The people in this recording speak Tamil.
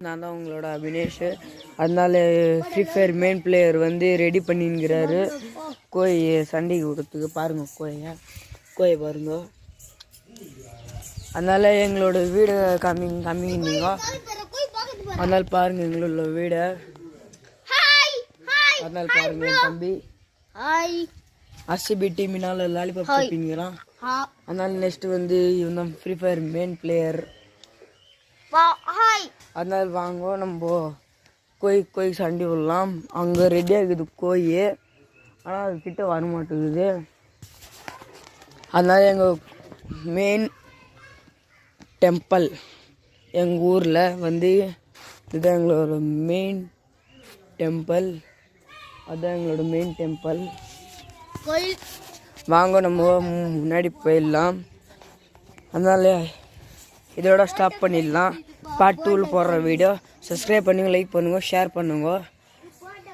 நான் தான் உங்களோட அபினேஷ். அதனால ஃப்ரீ ஃபயர் மெயின் பிளேயர் வந்து ரெடி பண்ணிங்கிறாரு கோய் சண்டைக்கு கொடுத்துக்கு. பாருங்க கோயை பாருங்க. அதனால எங்களோட வீடு கம்மிங்க. அதனால பாருங்க எங்களோட வீடை. அதனால பாருங்க என் தம்பி RCB டீமினால லாலிபாப் சாப்பிங்கிறான். அதனால நெக்ஸ்ட் வந்து இவன் தான் ஃப்ரீ ஃபயர் மெயின் பிளேயர். அதனால வாங்க நம்ம கோய் சண்டை விடலாம். அங்கே ரெடியாக இருக்குது கோய், ஆனால் அது கிட்ட வர மாட்டேங்குது. அதனால எங்கள் மெயின் டெம்பிள் எங்கள் ஊரில் வந்து இதுதான் எங்களோட மெயின் டெம்பிள். அதுதான் எங்களோட மெயின் டெம்பிள். வாங்க நம்ம முன்னாடி போயிடலாம். அதனால இதோட ஸ்டாப் பண்ணிடலாம். பார்ட் 2 போடுற வீடியோ. சப்ஸ்கிரைப் பண்ணுங்க, லைக் பண்ணுங்க, ஷேர் பண்ணுங்க.